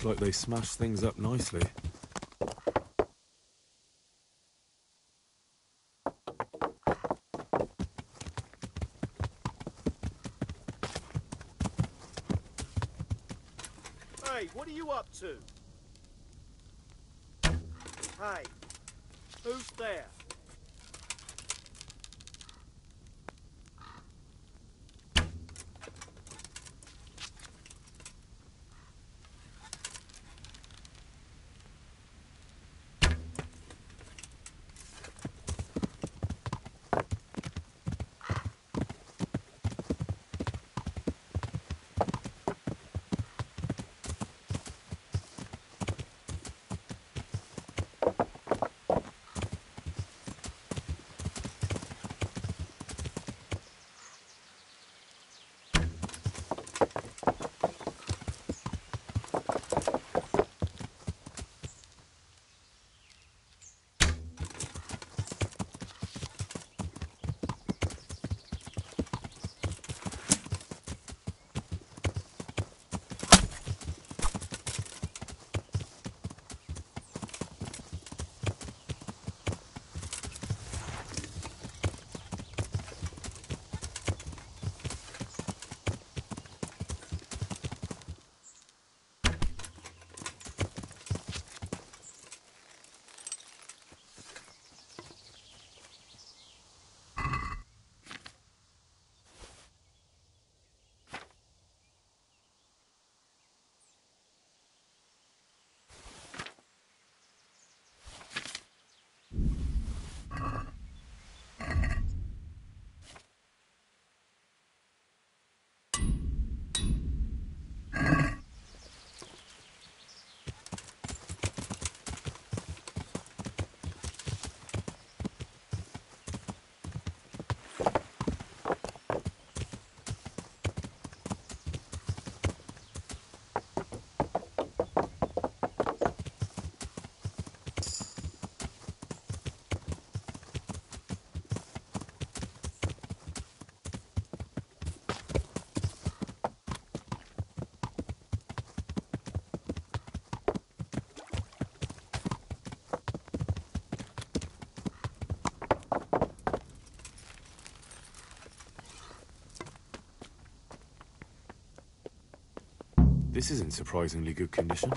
Looks like they smashed things up nicely. Hey, what are you up to? Hey, who's there? This is in surprisingly good condition.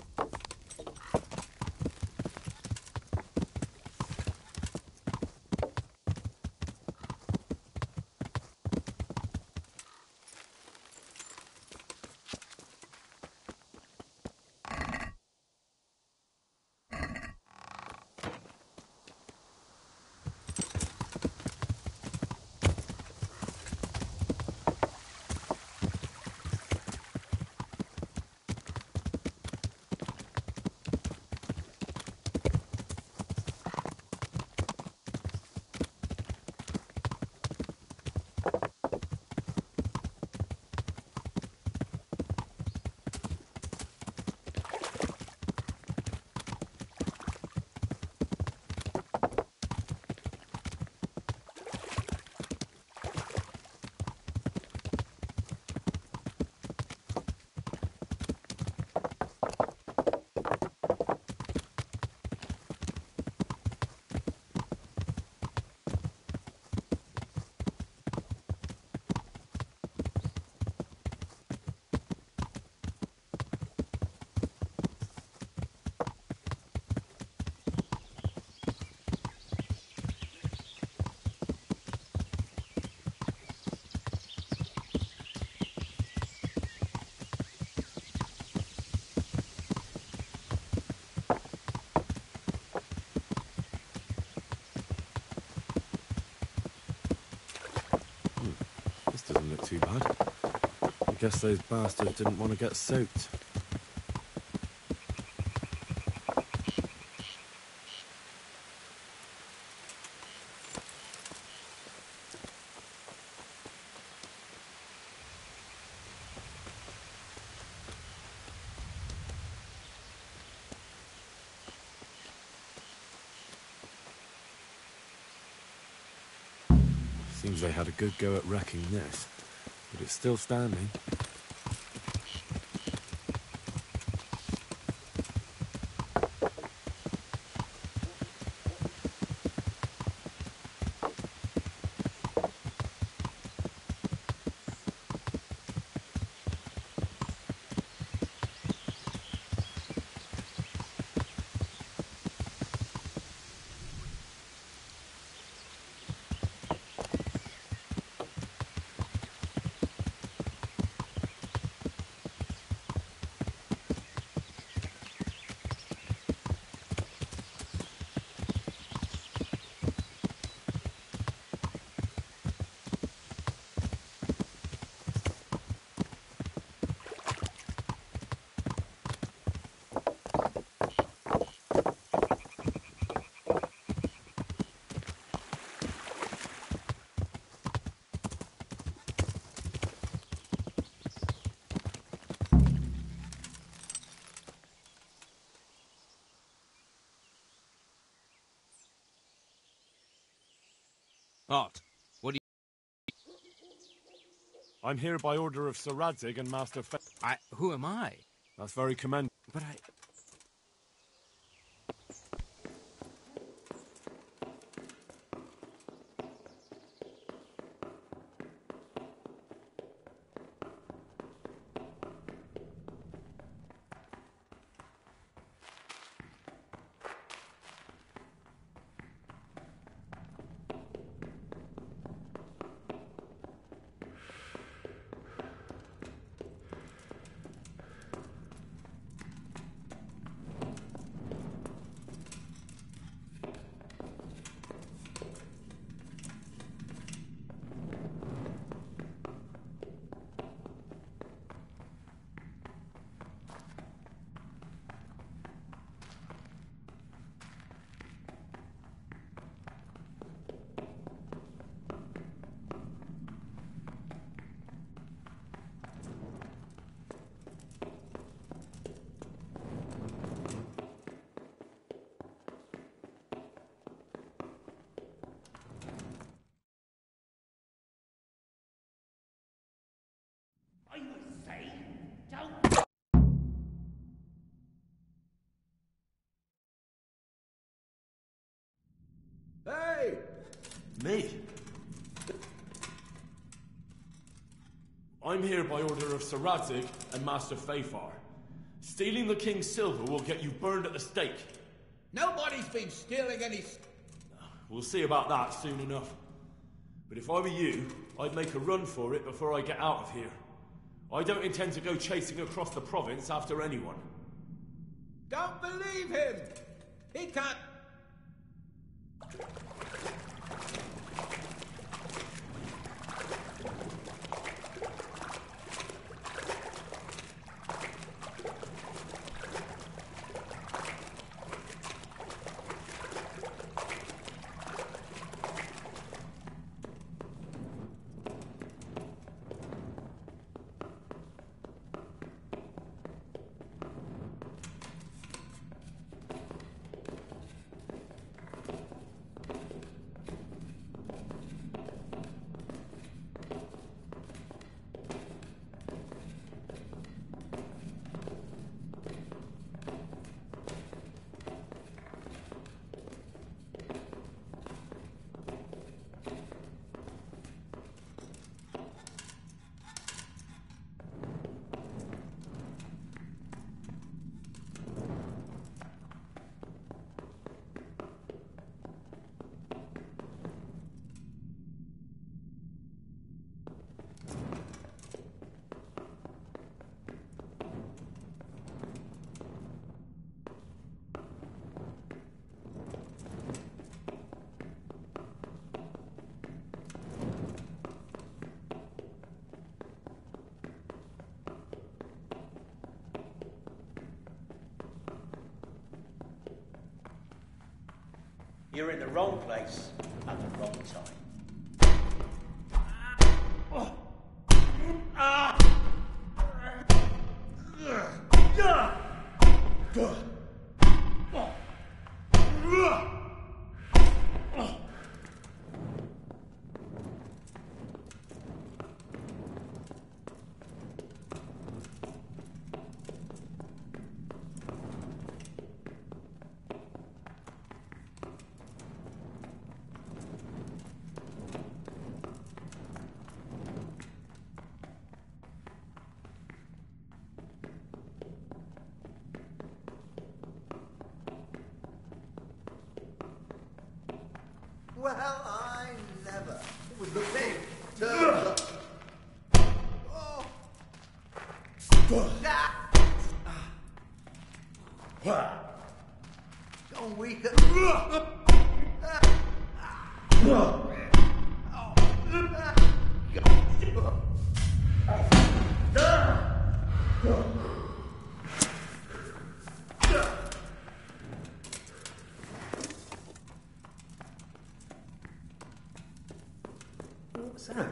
This doesn't look too bad. I guess those bastards didn't want to get soaked. Seems they had a good go at wrecking this, but it's still standing. What? What do I'm here by order of Sir Radzig and Master Fe... Who am I? That's very commendable. But I... I would say, don't... Hey! Me? I'm here by order of Sir Radzig and Master Fafar. Stealing the King's silver will get you burned at the stake. Nobody's been stealing any... We'll see about that soon enough. But if I were you, I'd make a run for it before I get out of here. I don't intend to go chasing across the province after anyone. Don't believe him! He can't... You're in the wrong place at the wrong time. Well, I never. It was the big turn. Oh. Don't weaken. What's that?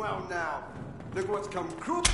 Well now, look what's come crook.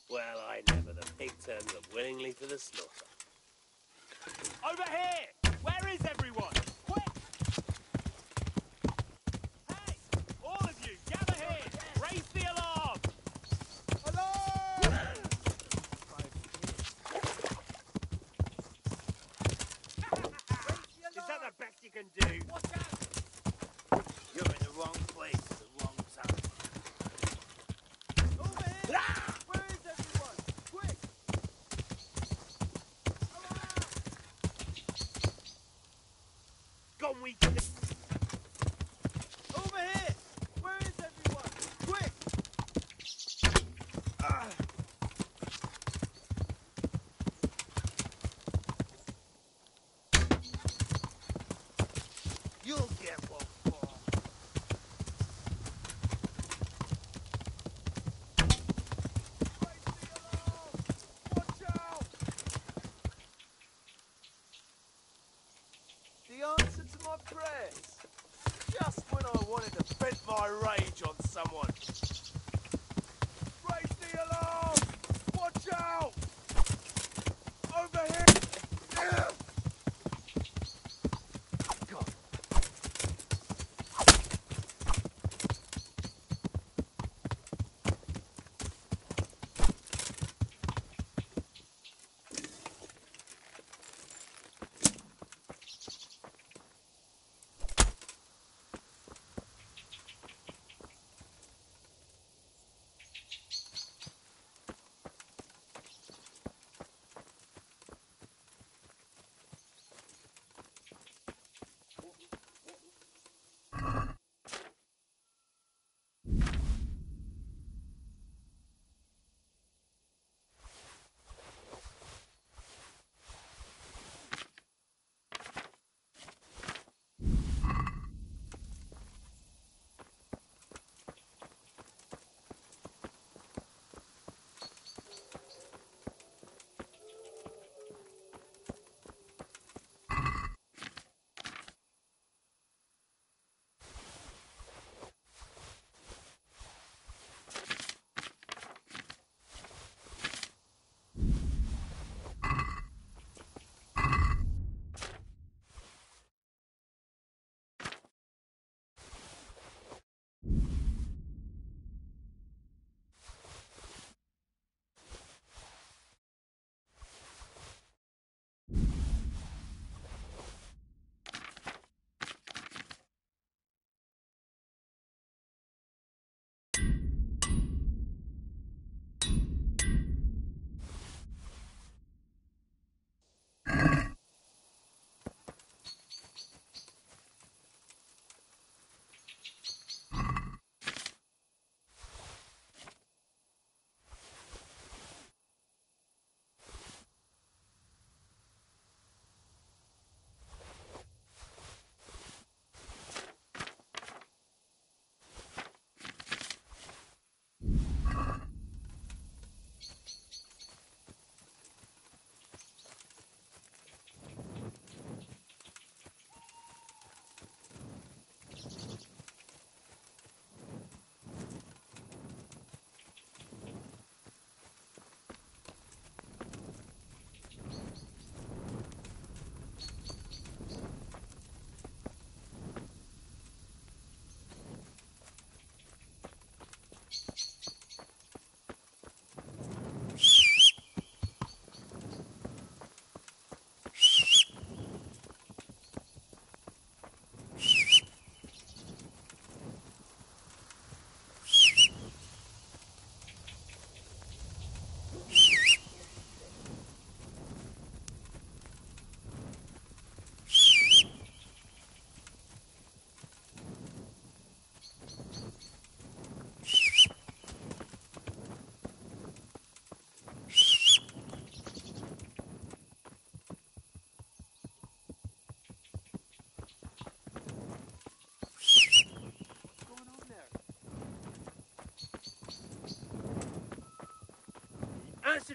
Well, I never. The pig turns up willingly for the slaughter. Over here! Where is everyone? Quick! Hey! All of you, gather here! Raise the alarm! Alarm! Is that the best you can do? Watch out! You're in the wrong place at the wrong time. Over here! Ah! Where is everyone? Quick! Gone we can... Over here! Where is everyone? Quick! Ah! You'll get one for. Watch out! The answer to my prayers. Just when I wanted to vent my rage on someone. Raise the alarm! Watch out! Over here! God.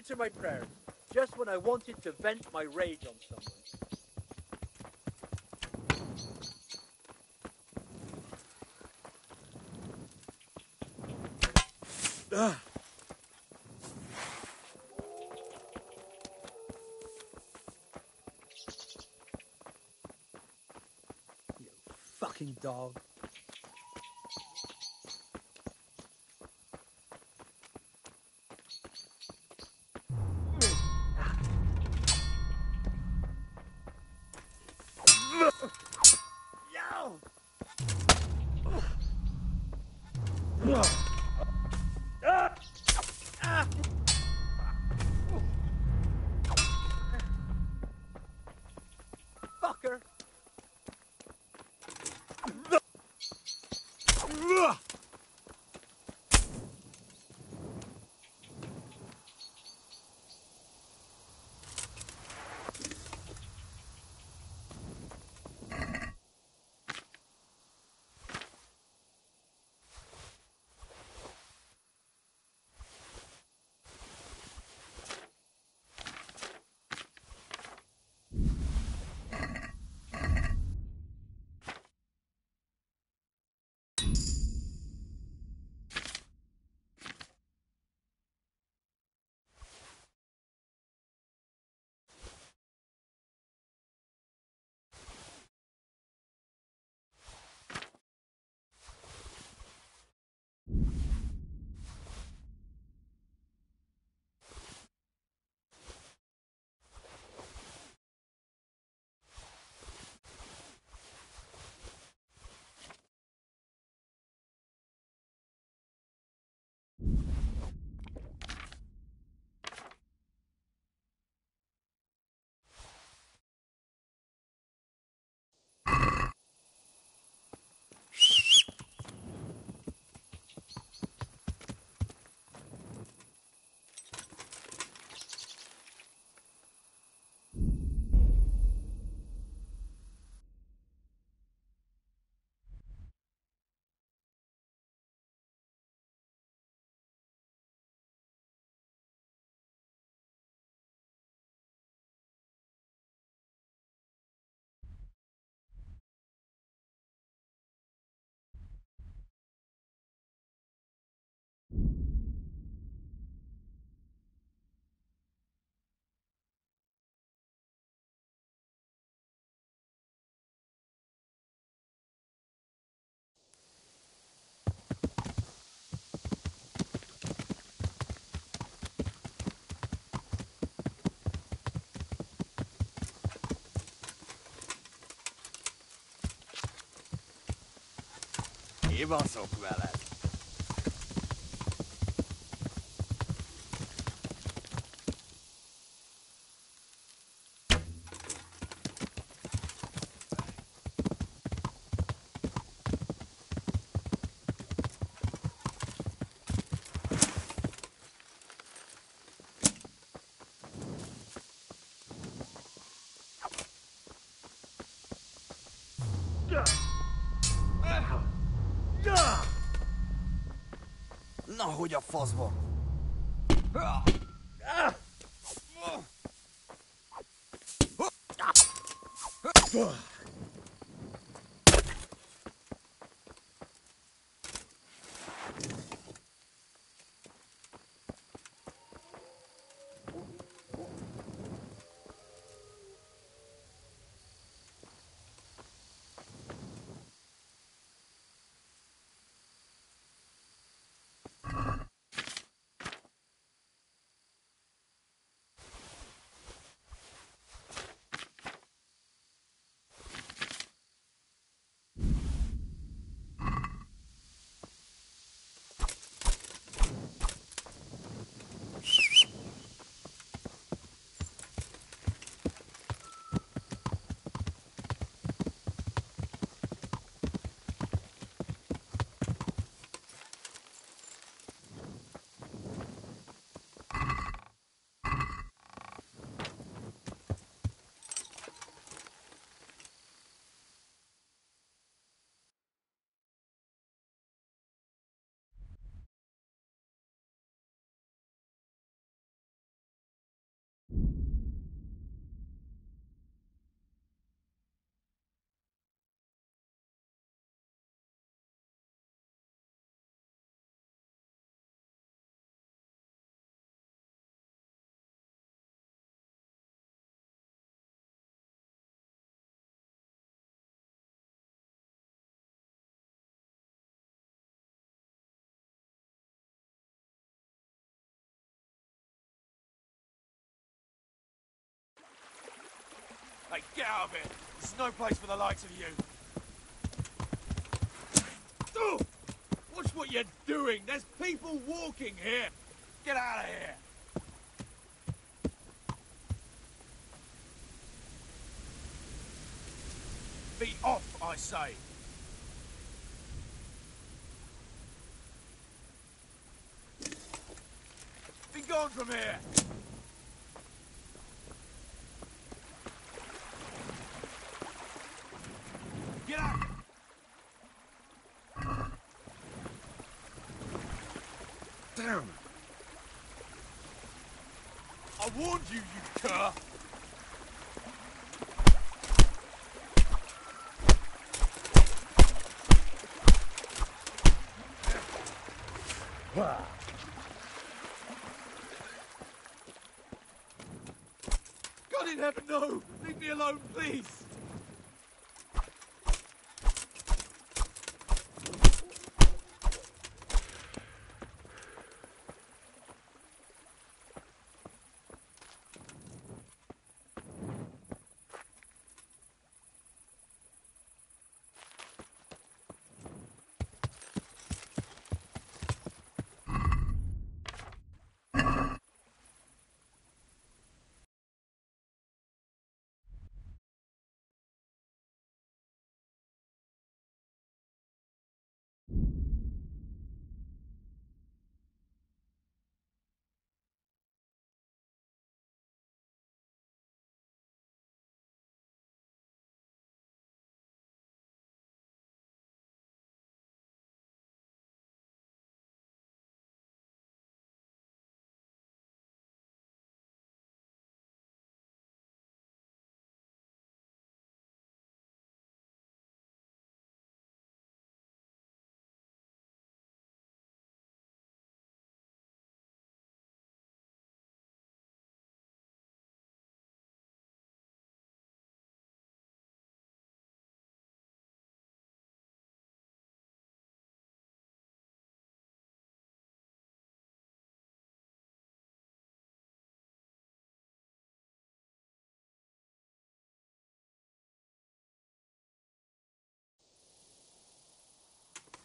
answer my prayers, just when I wanted to vent my rage on someone. You fucking dog. Fucker. Kibaszok veled! Na, hogy a faszba? Hey, get out of here! This is no place for the likes of you! Oh! Watch what you're doing! There's people walking here! Get out of here! Be off, I say! Be gone from here! Get out! Damn! I warned you, you cur! God in heaven, no! Leave me alone, please!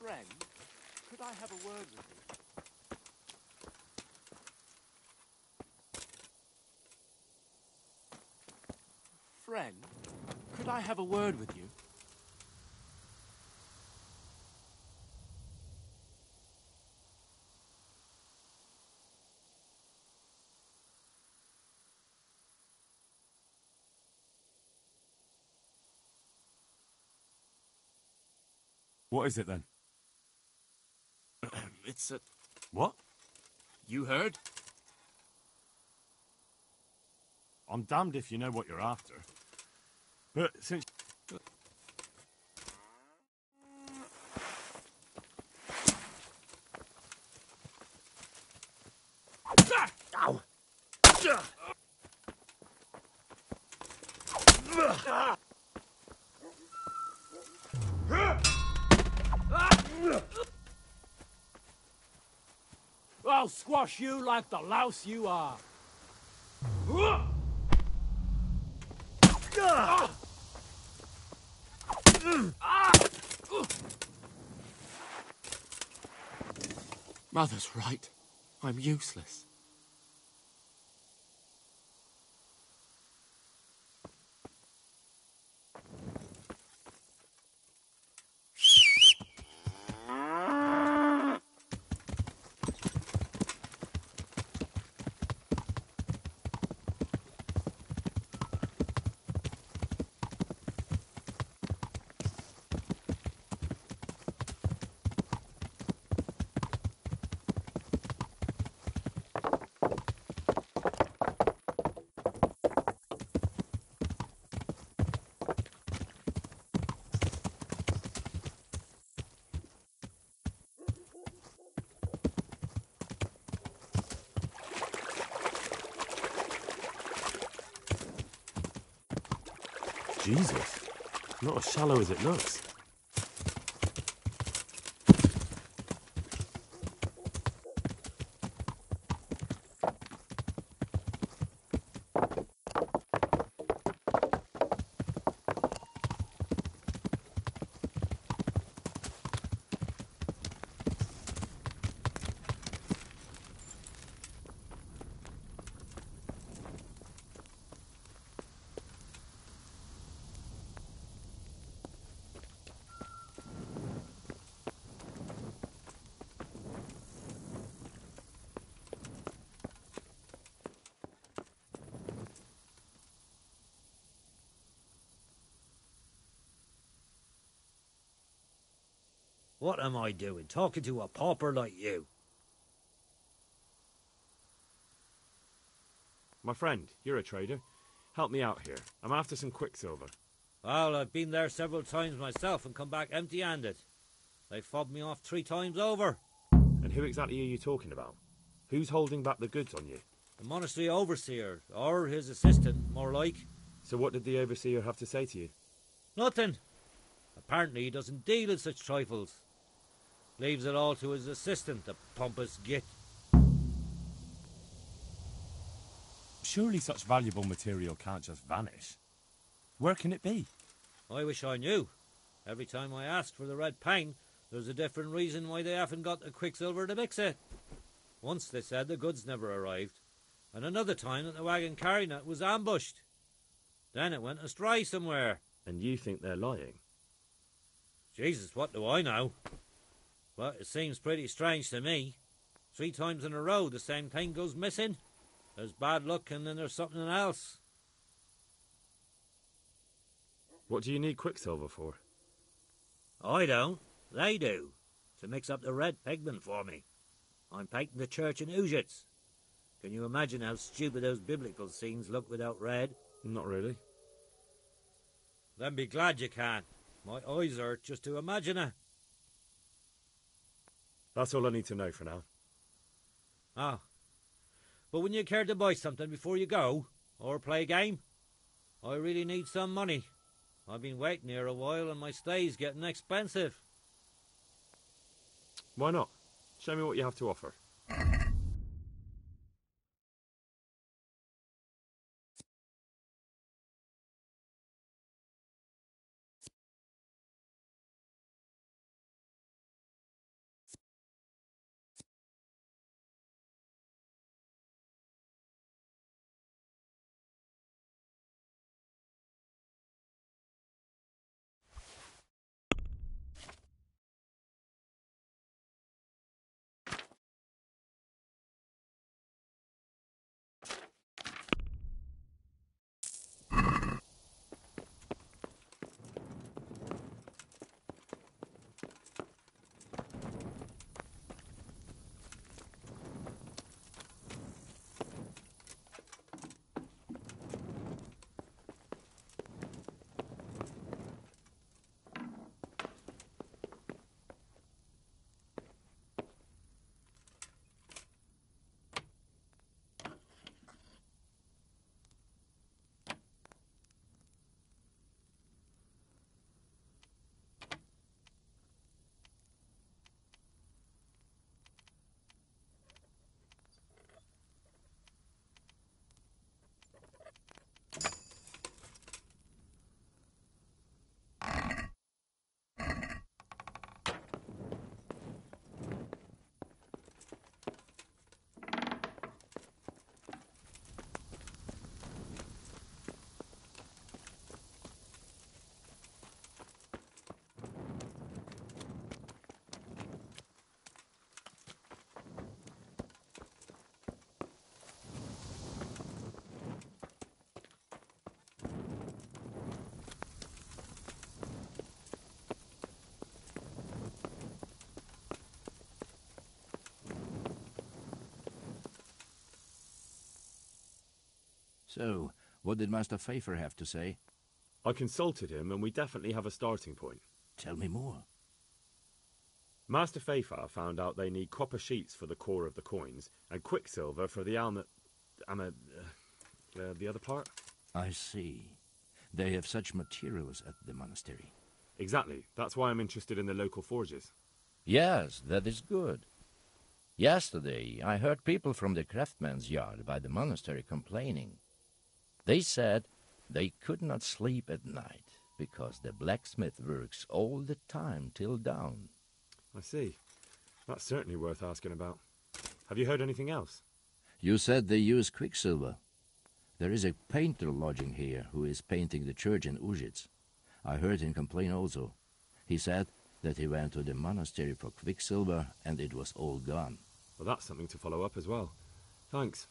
Friend, could I have a word with you? Friend, could I have a word with you? What is it then? It's a... What? You heard? I'm damned if you know what you're after. But since... Ow! I'll squash you like the louse you are. Mother's right. I'm useless. Jesus. Not as shallow as it looks. What am I doing, talking to a pauper like you? My friend, you're a trader. Help me out here. I'm after some quicksilver. Well, I've been there several times myself and come back empty-handed. They fobbed me off 3 times over. And who exactly are you talking about? Who's holding back the goods on you? The monastery overseer, or his assistant, more like. So what did the overseer have to say to you? Nothing. Apparently he doesn't deal in such trifles. Leaves it all to his assistant, the pompous git. Surely such valuable material can't just vanish. Where can it be? I wish I knew. Every time I ask for the red paint, there's a different reason why they haven't got the quicksilver to mix it. Once they said the goods never arrived, and another time that the wagon carrying it was ambushed. Then it went astray somewhere. And you think they're lying? Jesus, what do I know? But it seems pretty strange to me. 3 times in a row the same thing goes missing. There's bad luck and then there's something else. What do you need quicksilver for? I don't. They do. To mix up the red pigment for me. I'm painting the church in Ujits. Can you imagine how stupid those biblical scenes look without red? Not really. Then be glad you can. My eyes hurt just to imagine it. That's all I need to know for now. Ah. But wouldn't you care to buy something before you go? Or play a game? I really need some money. I've been waiting here a while and my stay's getting expensive. Why not? Show me what you have to offer. So, what did Master Pfeiffer have to say? I consulted him and we definitely have a starting point. Tell me more. Master Pfeiffer found out they need copper sheets for the core of the coins and quicksilver for the the other part. I see. They have such materials at the monastery. Exactly. That's why I'm interested in the local forges. Yes, that is good. Yesterday, I heard people from the craftsman's yard by the monastery complaining. They said they could not sleep at night because the blacksmith works all the time till dawn. I see. That's certainly worth asking about. Have you heard anything else? You said they use quicksilver. There is a painter lodging here who is painting the church in Ujits. I heard him complain also. He said that he went to the monastery for quicksilver and it was all gone. Well, that's something to follow up as well. Thanks.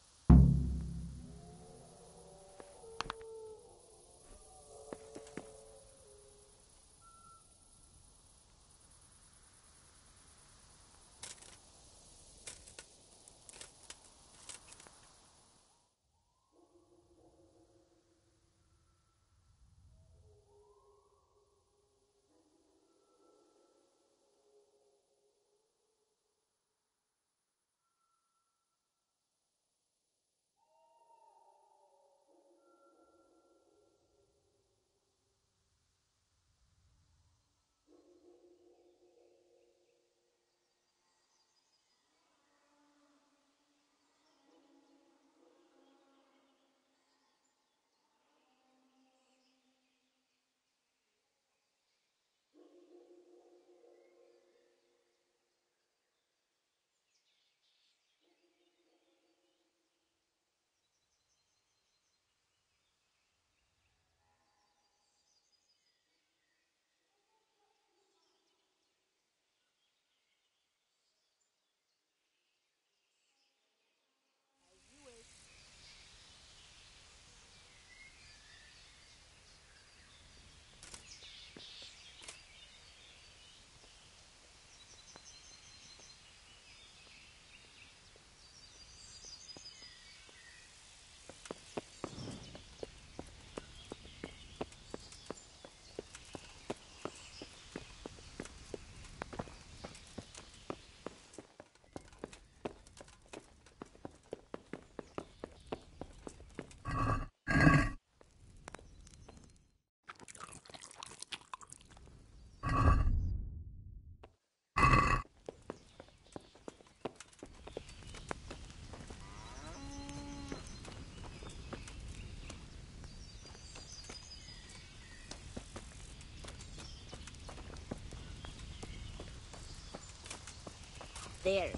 There.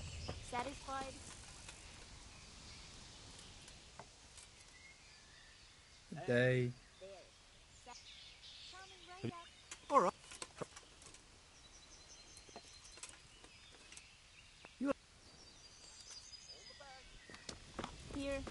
Satisfied? Good day. There. Coming right up. All right. Here.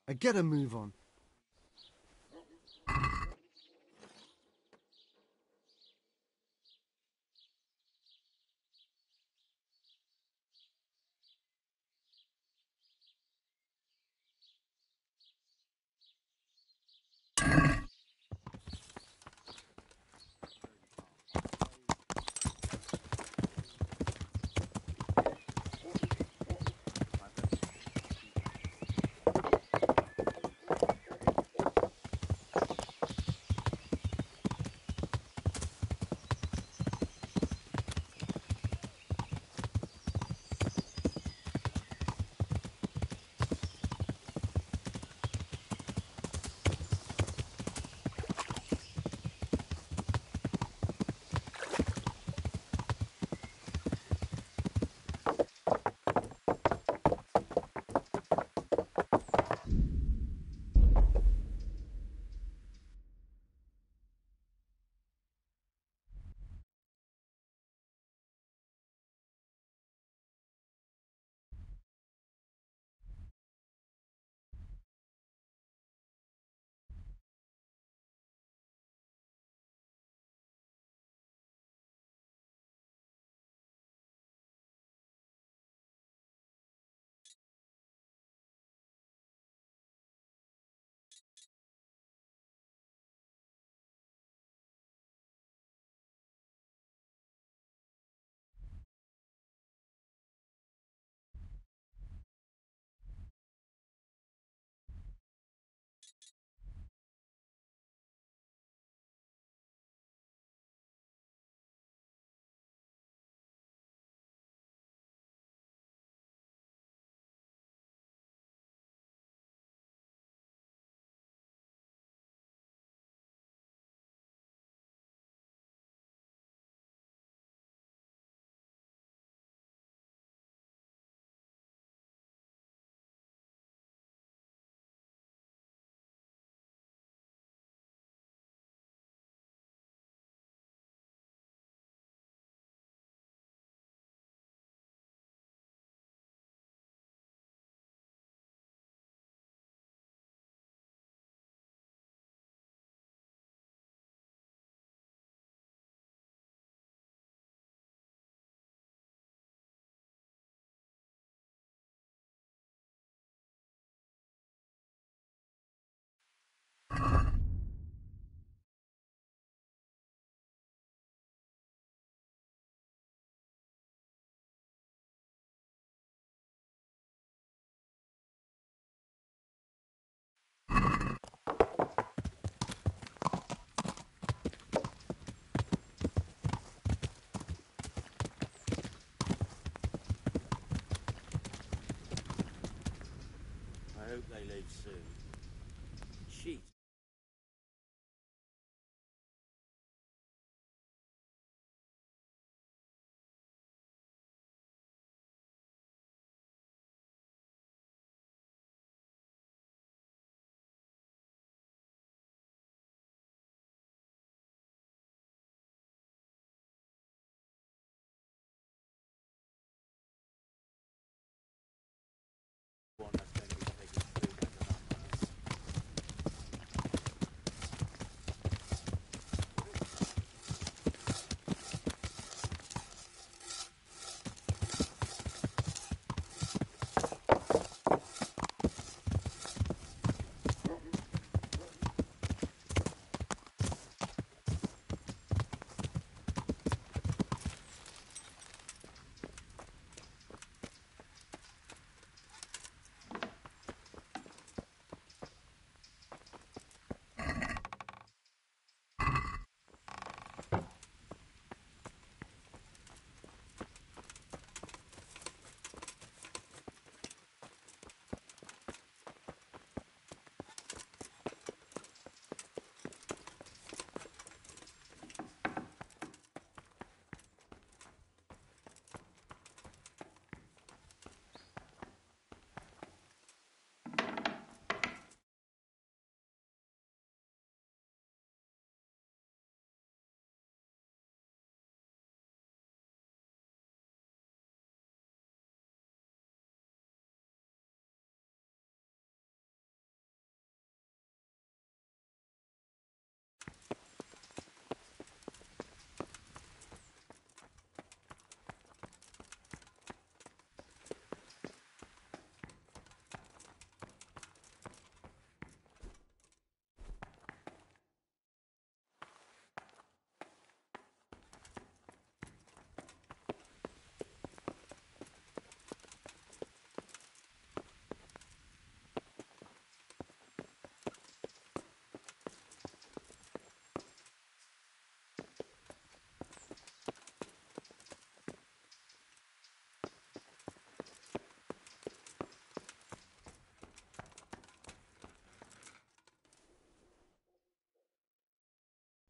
I get a move on.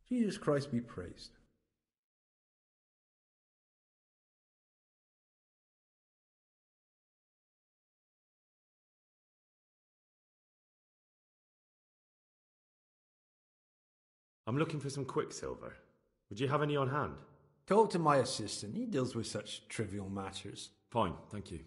Jesus Christ be praised. I'm looking for some quicksilver. Would you have any on hand? Talk to my assistant. He deals with such trivial matters. Fine, thank you.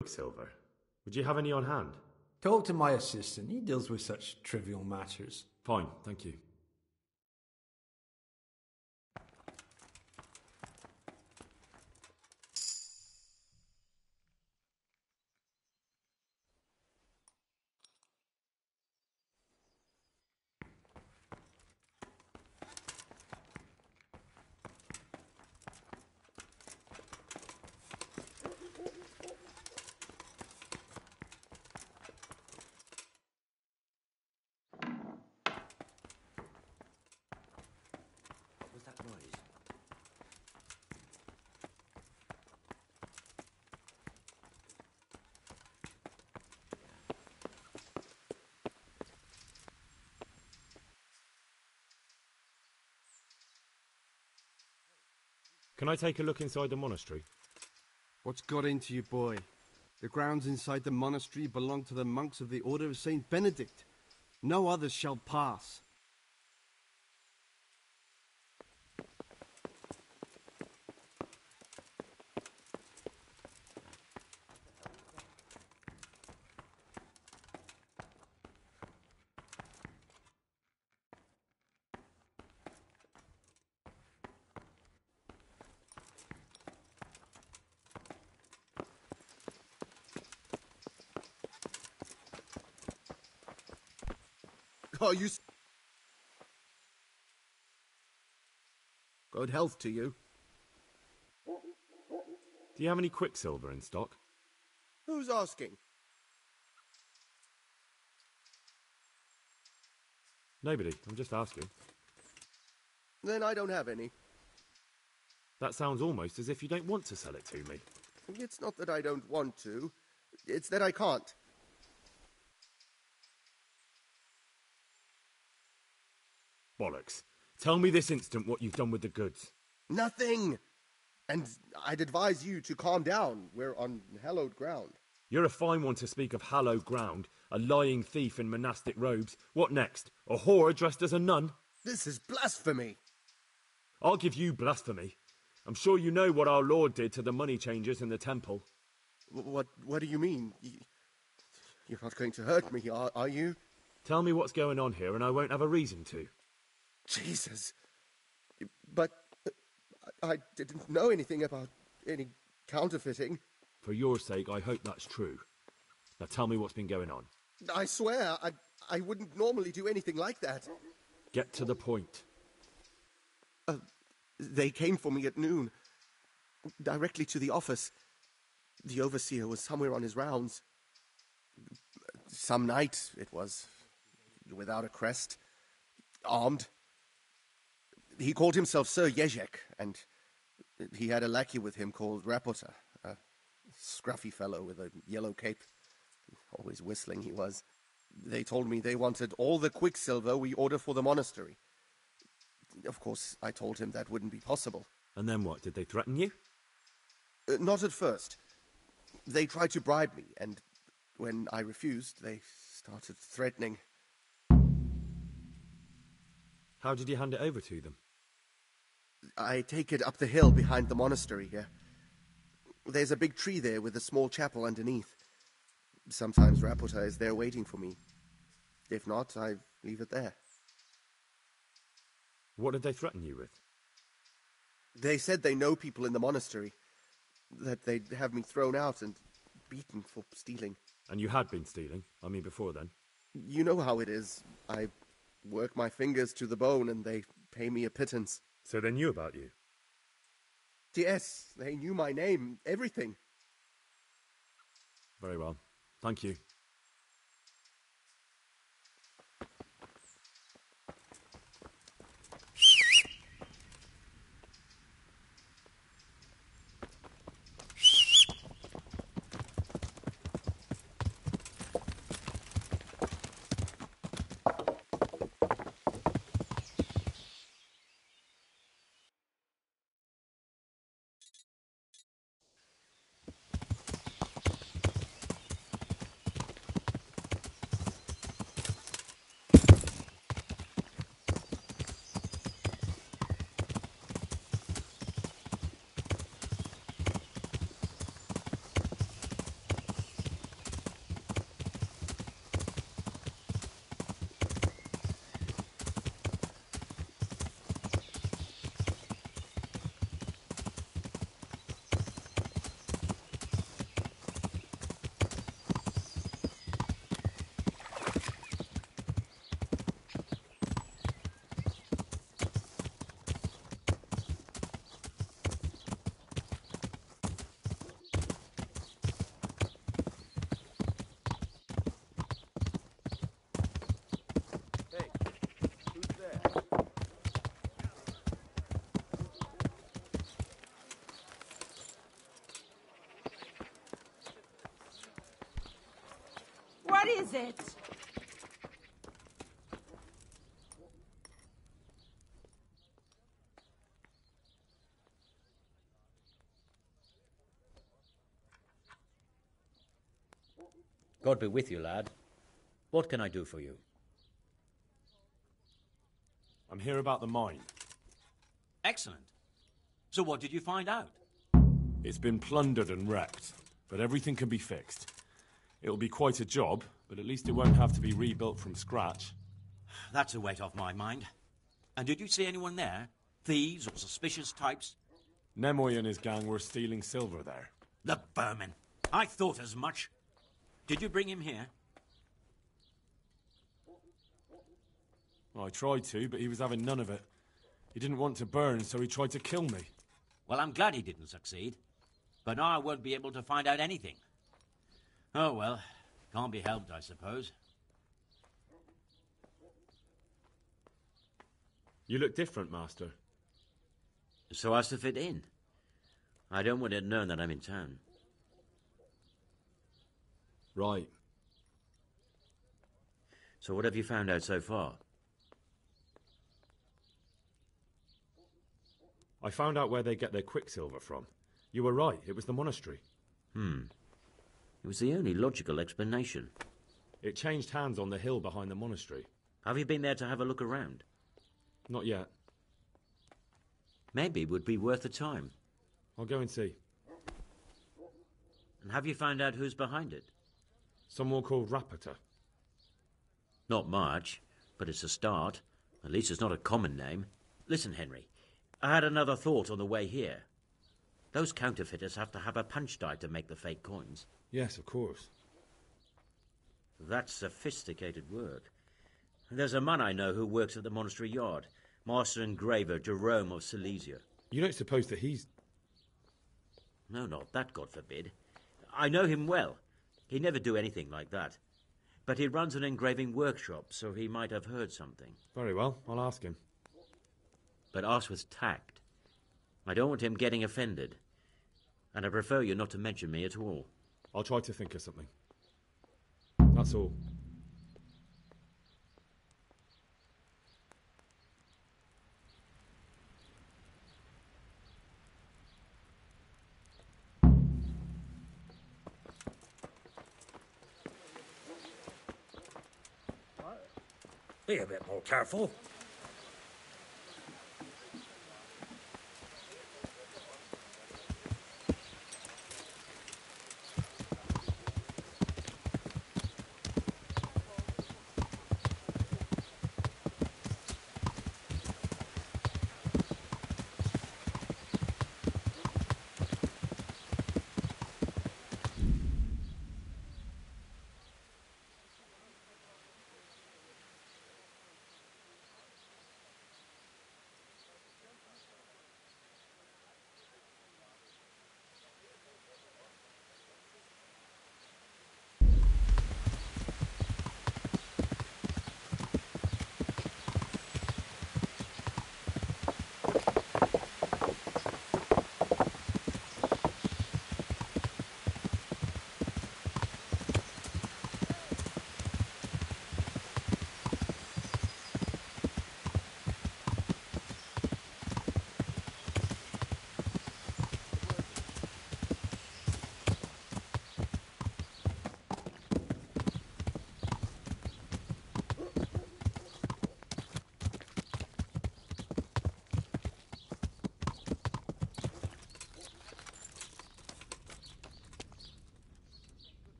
Quicksilver. Would you have any on hand? Talk to my assistant. He deals with such trivial matters. Fine, thank you. What was that noise? Can I take a look inside the monastery? What's got into you, boy? The grounds inside the monastery belong to the monks of the Order of Saint Benedict. No others shall pass. Oh, you... Good health to you. Do you have any quicksilver in stock? Who's asking? Nobody, I'm just asking. Then I don't have any. That sounds almost as if you don't want to sell it to me. It's not that I don't want to. It's that I can't. Bollocks. Tell me this instant what you've done with the goods. Nothing! And I'd advise you to calm down. We're on hallowed ground. You're a fine one to speak of hallowed ground, a lying thief in monastic robes. What next? A whore dressed as a nun? This is blasphemy! I'll give you blasphemy. I'm sure you know what our Lord did to the money changers in the temple. What do you mean? You're not going to hurt me, are you? Tell me what's going on here and I won't have a reason to. Jesus! But I didn't know anything about any counterfeiting. For your sake, I hope that's true. Now tell me what's been going on. I swear, I wouldn't normally do anything like that. Get to the point. They came for me at noon, directly to the office. The overseer was somewhere on his rounds. Some knight, it was, without a crest, armed. He called himself Sir Jezek, and he had a lackey with him called Rapota, a scruffy fellow with a yellow cape. Always whistling he was. They told me they wanted all the quicksilver we order for the monastery. Of course, I told him that wouldn't be possible. And then what? Did they threaten you? Not at first. They tried to bribe me, and when I refused, they started threatening. How did you hand it over to them? I take it up the hill behind the monastery here. There's a big tree there with a small chapel underneath. Sometimes Rapota is there waiting for me. If not, I leave it there. What did they threaten you with? They said they know people in the monastery, that they'd have me thrown out and beaten for stealing. And you had been stealing? I mean, before then? You know how it is. I work my fingers to the bone and they pay me a pittance. So they knew about you? Yes, they knew my name, everything. Very well. Thank you. What is it? God be with you, lad. What can I do for you? I'm here about the mine. Excellent. So what did you find out? It's been plundered and wrecked, but everything can be fixed. It'll be quite a job, but at least it won't have to be rebuilt from scratch. That's a weight off my mind. And did you see anyone there? Thieves or suspicious types? Nemoy and his gang were stealing silver there. The vermin. I thought as much. Did you bring him here? I tried to, but he was having none of it. He didn't want to burn, so he tried to kill me. Well, I'm glad he didn't succeed. But now I won't be able to find out anything. Oh, well. Can't be helped, I suppose. You look different, Master. So as to fit in. I don't want it known that I'm in town. Right. So what have you found out so far? I found out where they get their quicksilver from. You were right, it was the monastery. It was the only logical explanation. It changed hands on the hill behind the monastery. Have you been there to have a look around? Not yet. Maybe it would be worth the time. I'll go and see. And have you found out who's behind it? Someone called Rapota. Not much, but it's a start. At least it's not a common name. Listen, Henry. I had another thought on the way here. Those counterfeiters have to have a punch die to make the fake coins. Yes, of course. That's sophisticated work. There's a man I know who works at the monastery yard, Master Engraver Jerome of Silesia. You don't suppose that he's... No, not that, God forbid. I know him well. He'd never do anything like that. But he runs an engraving workshop, so he might have heard something. Very well, I'll ask him. But ask with tact. I don't want him getting offended. And I prefer you not to mention me at all. I'll try to think of something. That's all. Be a bit more careful.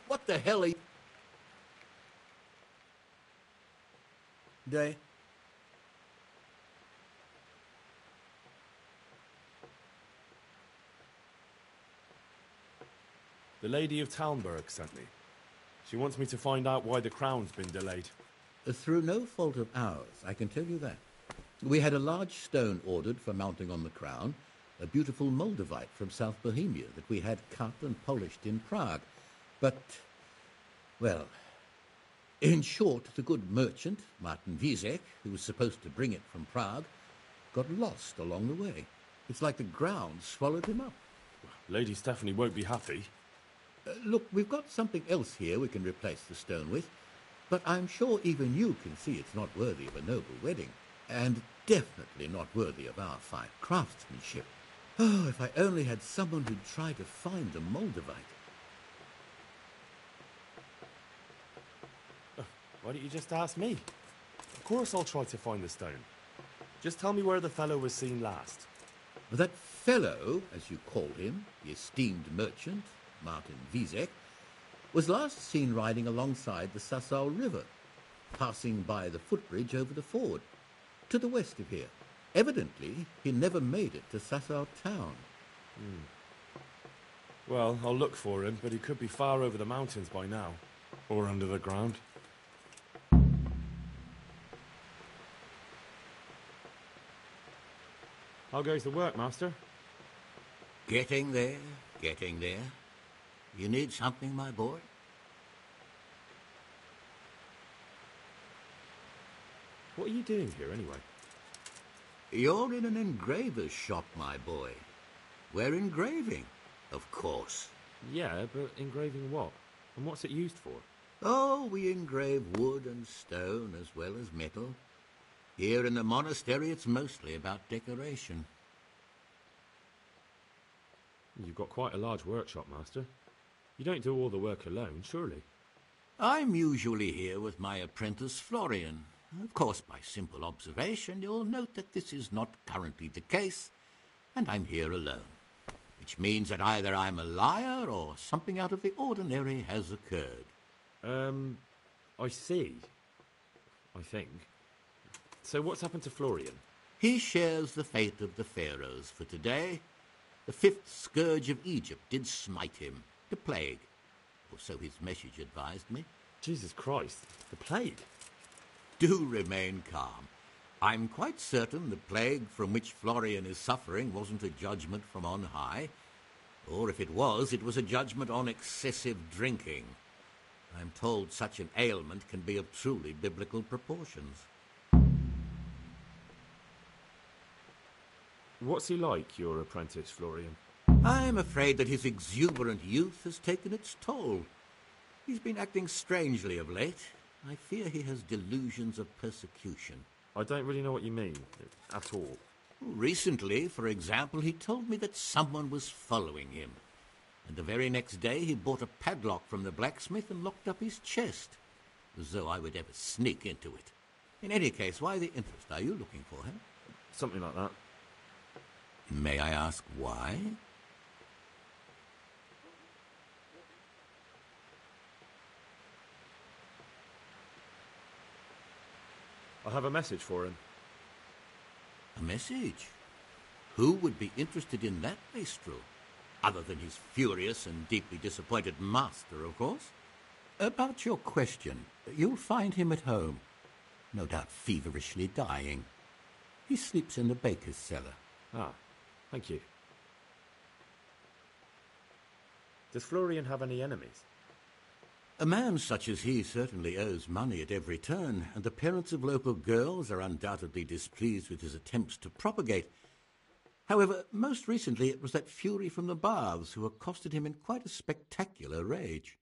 What the hell are you... Day? The Lady of Talmberg sent me. She wants me to find out why the crown's been delayed. Through no fault of ours, I can tell you that. We had a large stone ordered for mounting on the crown, a beautiful Moldavite from South Bohemia that we had cut and polished in Prague. But, well, in short, the good merchant, Martin Wiesek, who was supposed to bring it from Prague, got lost along the way. It's like the ground swallowed him up. Lady Stephanie won't be happy. Look, we've got something else here we can replace the stone with, but I'm sure even you can see it's not worthy of a noble wedding, and definitely not worthy of our fine craftsmanship. Oh, if I only had someone who'd try to find the Moldavite. Why don't you just ask me? Of course I'll try to find the stone. Just tell me where the fellow was seen last. That fellow, as you call him, the esteemed merchant, Martin Wiesek, was last seen riding alongside the Sassau River, passing by the footbridge over the ford, to the west of here. Evidently, he never made it to Sassau town. Well, I'll look for him, but he could be far over the mountains by now. Or under the ground. How goes the work, Master? Getting there, getting there. You need something, my boy? What are you doing here, anyway? You're in an engraver's shop, my boy. We're engraving, of course. Yeah, but engraving what? And what's it used for? Oh, we engrave wood and stone as well as metal. Here in the monastery, it's mostly about decoration. You've got quite a large workshop, Master. You don't do all the work alone, surely? I'm usually here with my apprentice, Florian. Of course, by simple observation, you'll note that this is not currently the case, and I'm here alone, which means that either I'm a liar or something out of the ordinary has occurred. I see. I think. So what's happened to Florian? He shares the fate of the pharaohs for today. The fifth scourge of Egypt did smite him, the plague, or so his message advised me. Jesus Christ, the plague? Do remain calm. I'm quite certain the plague from which Florian is suffering wasn't a judgment from on high, or if it was a judgment on excessive drinking. I'm told such an ailment can be of truly biblical proportions. What's he like, your apprentice, Florian? I'm afraid that his exuberant youth has taken its toll. He's been acting strangely of late. I fear he has delusions of persecution. I don't really know what you mean, at all. Recently, for example, he told me that someone was following him. And the very next day he bought a padlock from the blacksmith and locked up his chest, as though I would ever sneak into it. In any case, why the interest? Are you looking for him? Something like that. May I ask why? I have a message for him. A message? Who would be interested in that wastrel? Other than his furious and deeply disappointed master, of course. About your question, you'll find him at home. No doubt feverishly dying. He sleeps in the baker's cellar. Ah, thank you. Does Florian have any enemies? A man such as he certainly owes money at every turn, and the parents of local girls are undoubtedly displeased with his attempts to propagate. However, most recently it was that fury from the baths who accosted him in quite a spectacular rage.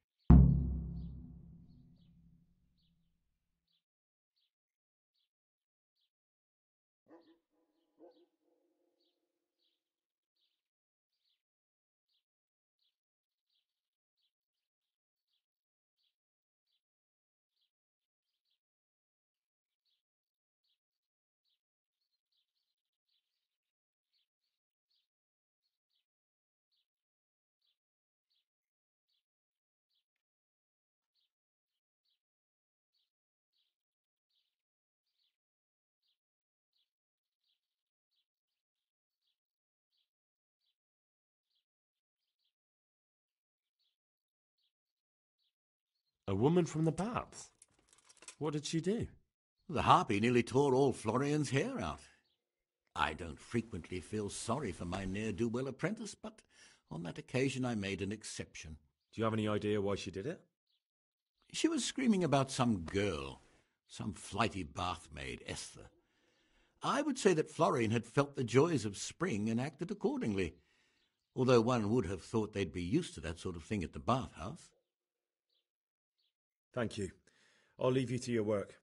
A woman from the baths? What did she do? The harpy nearly tore all Florian's hair out. I don't frequently feel sorry for my ne'er-do-well apprentice, but on that occasion I made an exception. Do you have any idea why she did it? She was screaming about some girl, some flighty bathmaid, Esther. I would say that Florian had felt the joys of spring and acted accordingly, although one would have thought they'd be used to that sort of thing at the bathhouse. Thank you. I'll leave you to your work.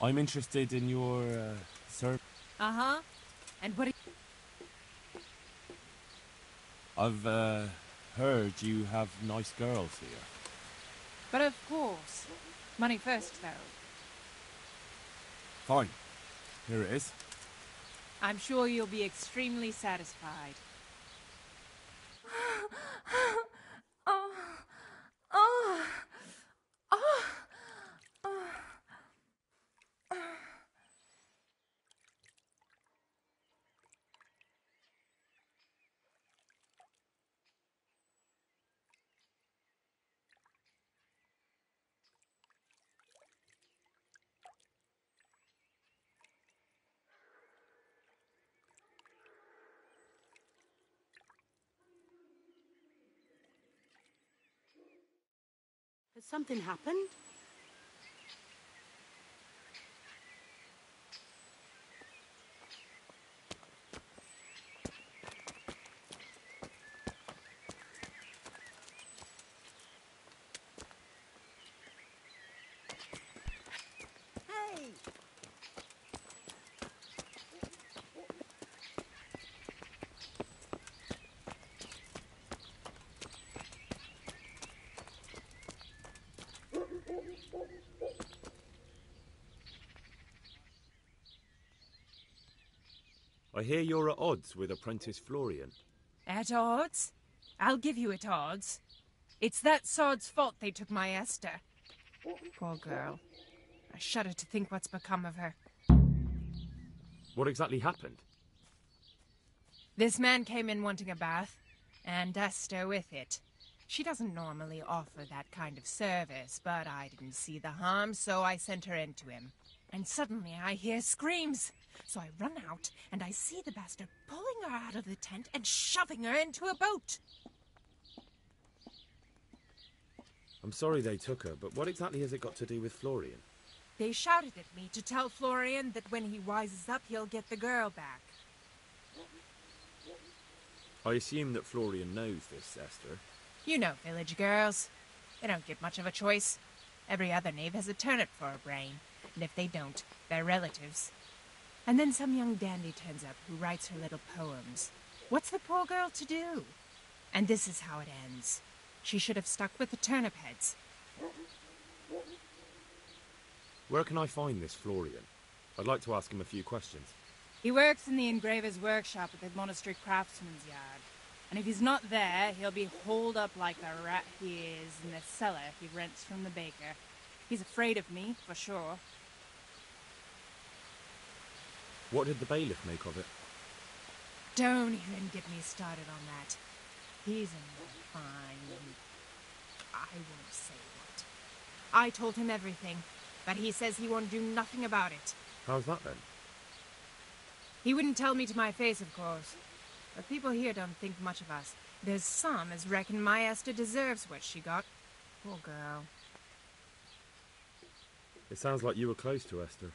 I'm interested in your, sir. Uh-huh. And what I've, heard you have nice girls here. But of course. Money first, though. Fine. Here it is. I'm sure you'll be extremely satisfied. Oh. Oh. Oh. Has something happened? Hey! I hear you're at odds with Apprentice Florian. At odds? I'll give you at odds. It's that sod's fault they took my Esther. Poor girl. I shudder to think what's become of her. What exactly happened? This man came in wanting a bath, and Esther with it. She doesn't normally offer that kind of service, but I didn't see the harm, so I sent her in to him. And suddenly I hear screams. So I run out, and I see the bastard pulling her out of the tent and shoving her into a boat. I'm sorry they took her, but what exactly has it got to do with Florian? They shouted at me to tell Florian that when he wises up, he'll get the girl back. I assume that Florian knows this, Esther. You know village girls. They don't get much of a choice. Every other knave has a turnip for a brain, and if they don't, they're relatives. And then some young dandy turns up who writes her little poems. What's the poor girl to do? And this is how it ends. She should have stuck with the turnip heads. Where can I find this Florian? I'd like to ask him a few questions. He works in the engraver's workshop at the monastery craftsman's yard. And if he's not there, he'll be holed up like the rat he is in the cellar he rents from the baker. He's afraid of me, for sure. What did the bailiff make of it? Don't even get me started on that. He's a fine... I won't say what. I told him everything, but he says he won't do nothing about it. How's that then? He wouldn't tell me to my face, of course. But people here don't think much of us. There's some as reckon my Esther deserves what she got. Poor girl. It sounds like you were close to Esther.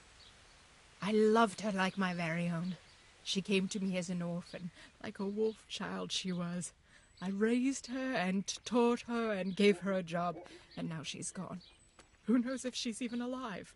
I loved her like my very own. She came to me as an orphan, like a wolf child she was. I raised her and taught her and gave her a job, and now she's gone. Who knows if she's even alive?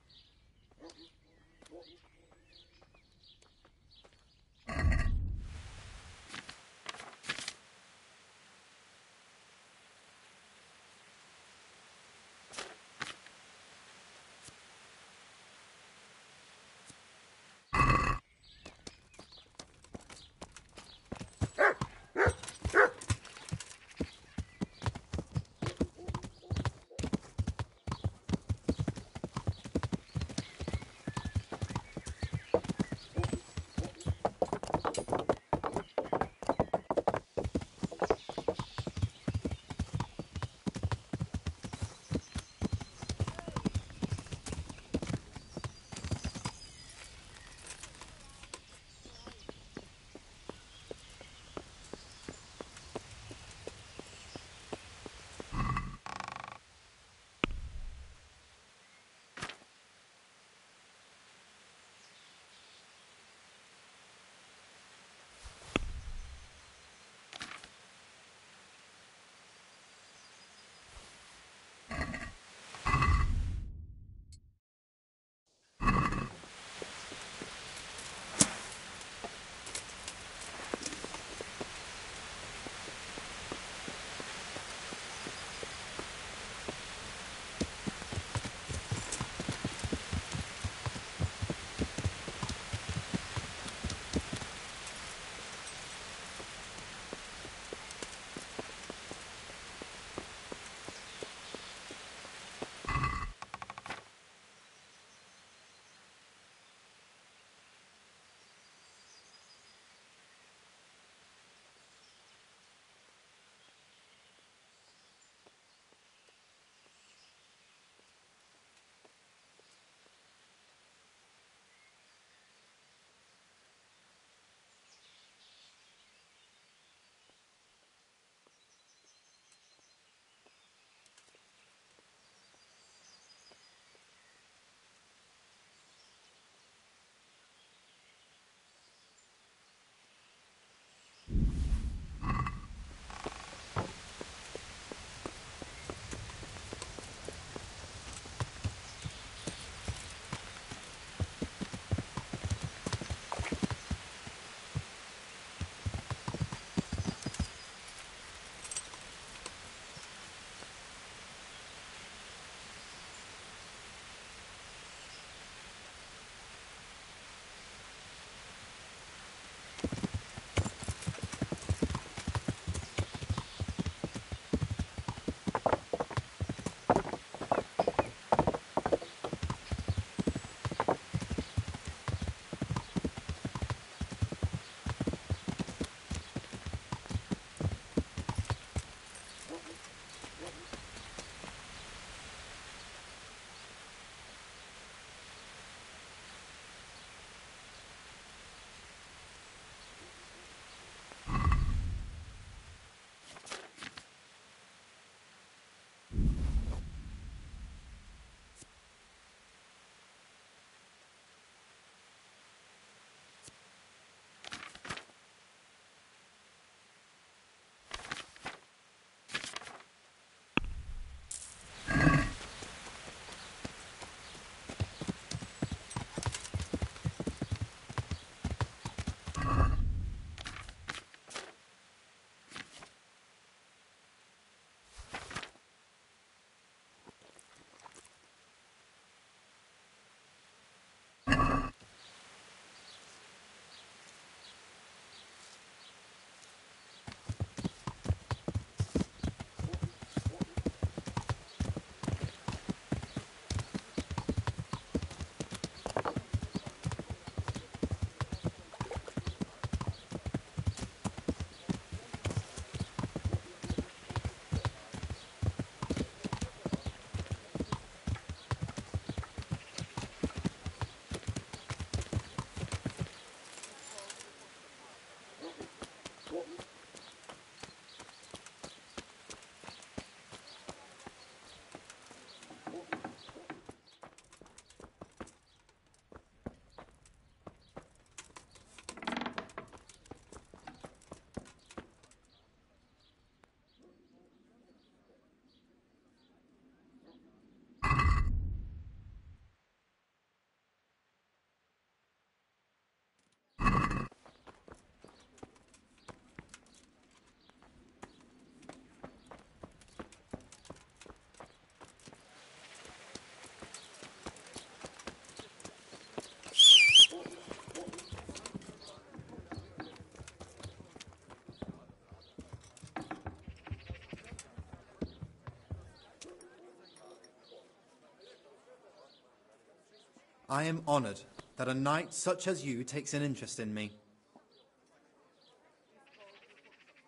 I am honoured that a knight such as you takes an interest in me.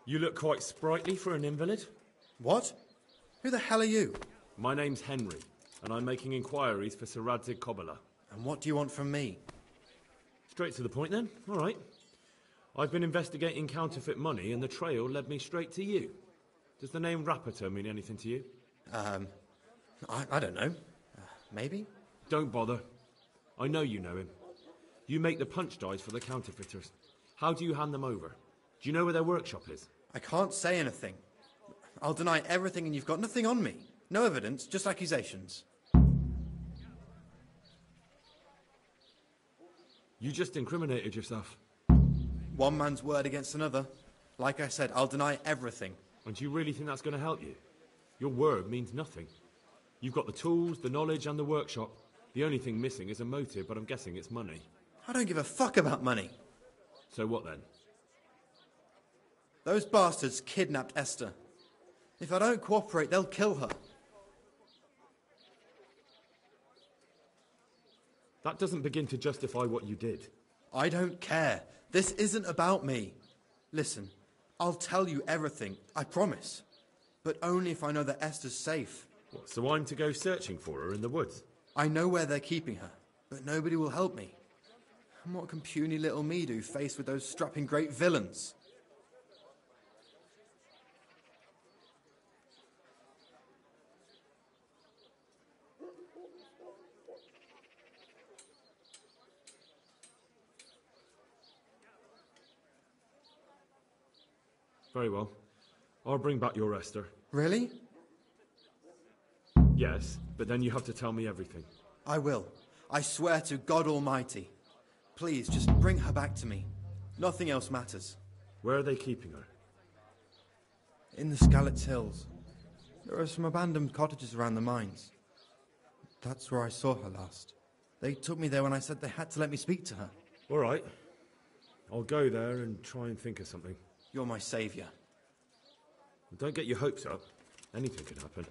You look quite sprightly for an invalid. What? Who the hell are you? My name's Henry, and I'm making inquiries for Sir Radzig Kobyla. And what do you want from me? Straight to the point then. All right. I've been investigating counterfeit money, and the trail led me straight to you. Does the name Rapiter mean anything to you? I don't know. Maybe? Don't bother. I know you know him. You make the punch dies for the counterfeiters. How do you hand them over? Do you know where their workshop is? I can't say anything. I'll deny everything and you've got nothing on me. No evidence, just accusations. You just incriminated yourself. One man's word against another. Like I said, I'll deny everything. And do you really think that's going to help you? Your word means nothing. You've got the tools, the knowledge and the workshop. The only thing missing is a motive, but I'm guessing it's money. I don't give a fuck about money. So what then? Those bastards kidnapped Esther. If I don't cooperate, they'll kill her. That doesn't begin to justify what you did. I don't care. This isn't about me. Listen, I'll tell you everything, I promise. But only if I know that Esther's safe. What, so I'm to go searching for her in the woods? I know where they're keeping her, but nobody will help me. And what can puny little me do faced with those strapping great villains? Very well. I'll bring back your Esther. Really? Yes, but then you have to tell me everything. I will. I swear to God Almighty. Please, just bring her back to me. Nothing else matters. Where are they keeping her? In the Scallots Hills. There are some abandoned cottages around the mines. That's where I saw her last. They took me there when I said they had to let me speak to her. All right. I'll go there and try and think of something. You're my saviour. Don't get your hopes up. Anything could happen.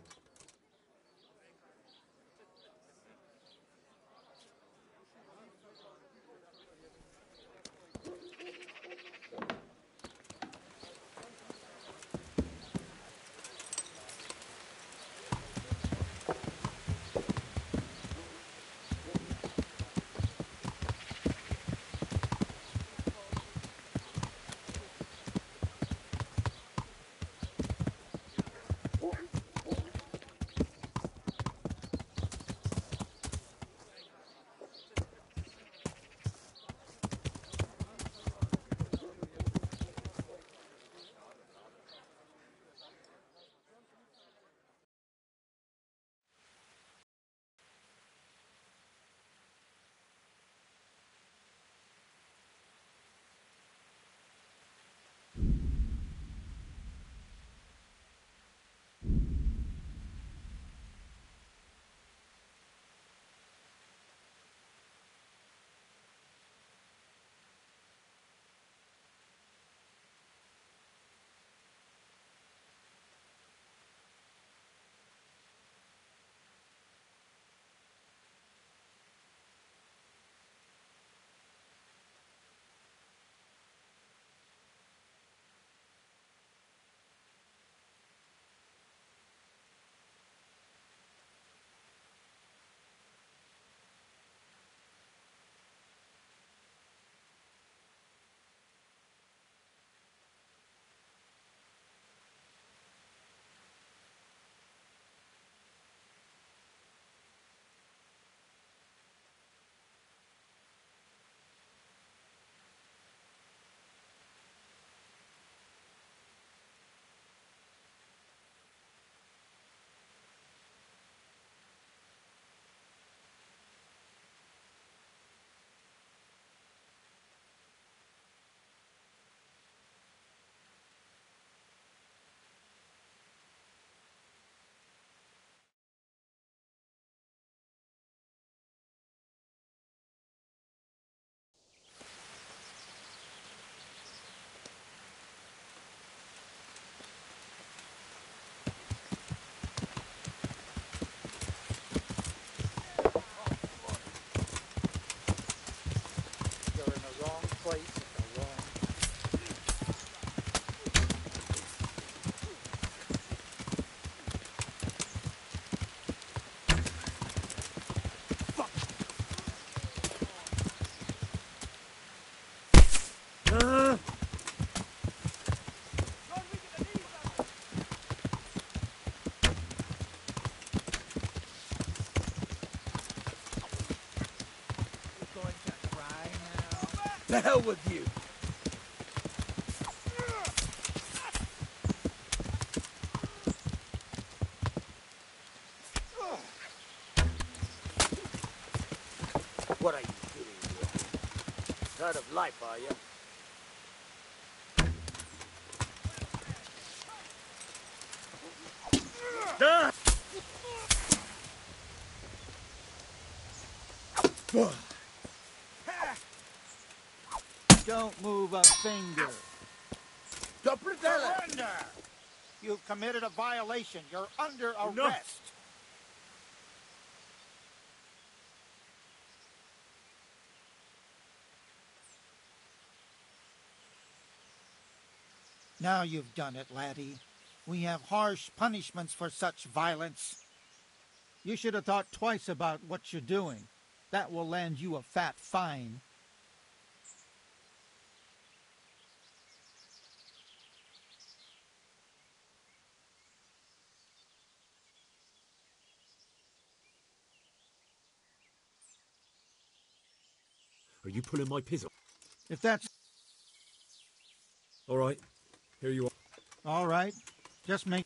To hell with you. What are you doing here? Tired of life, are you? Don't move a finger. Surrender! You've committed a violation. You're under arrest. Now you've done it, laddie. We have harsh punishments for such violence. You should have thought twice about what you're doing. That will land you a fat fine. Are you pulling my pizzle? If that's... All right, here you are. All right. Just make...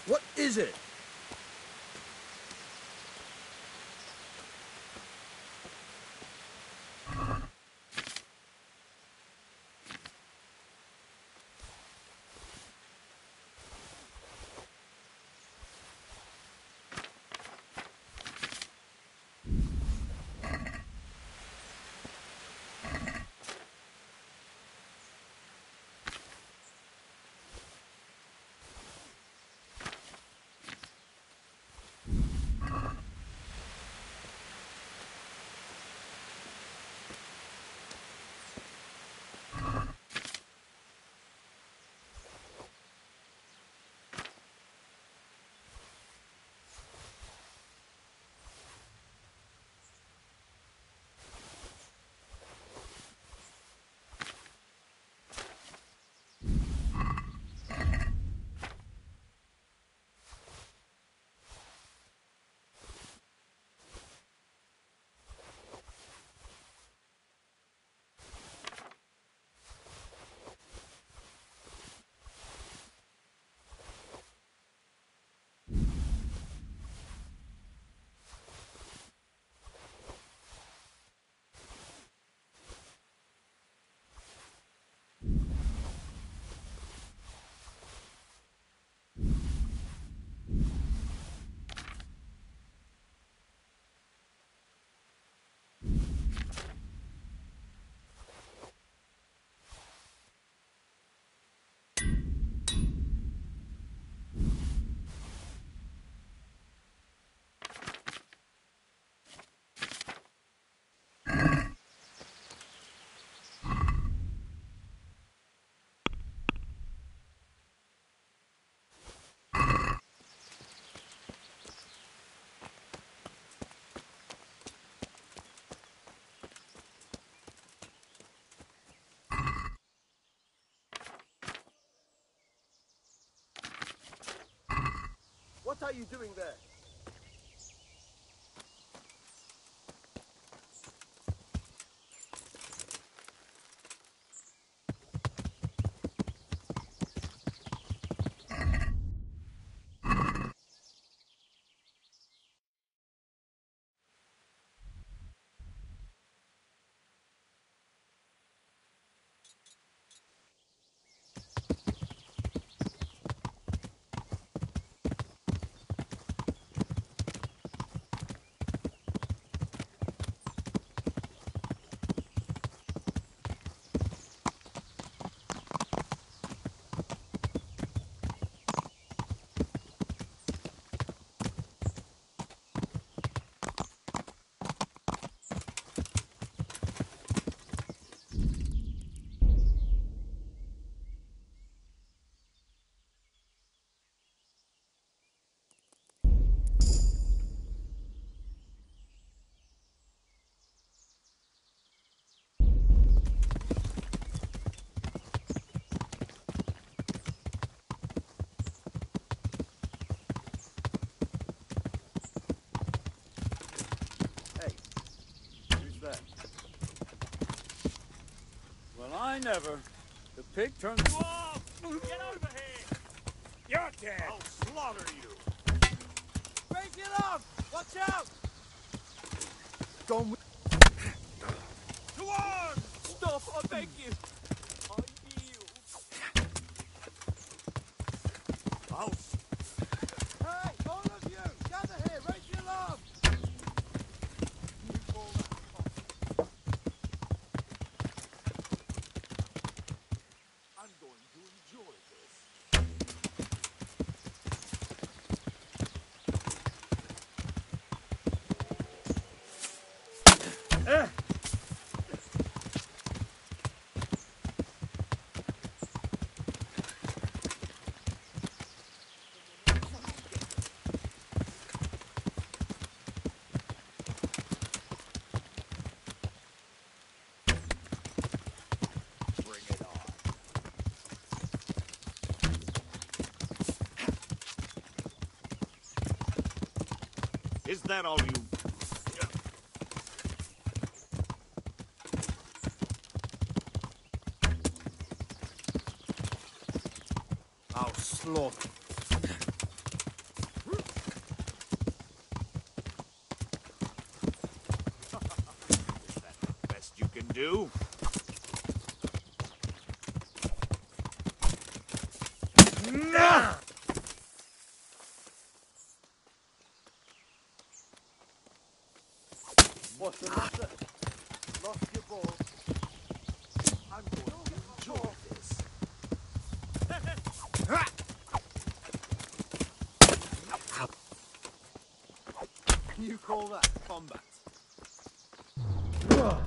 What is it? are you doing there? Well, I never. The pig turned... Whoa! Get over here! You're dead! I'll slaughter you! Break it up! Watch out! Gone. To arms! Stop, I beg you! I yield. I'll... Hey, all of you! Gather here! Raise the alarm! I'm going to enjoy this. Bring it on. Is that all you... I'll slaughter. Is that the best you can do? What's the matter? Lost your ball. I'm going to enjoy this. You call that combat? Ow!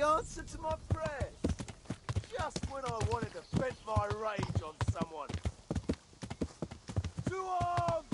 the answer to my prayers. Just when I wanted to vent my rage on someone. To arms!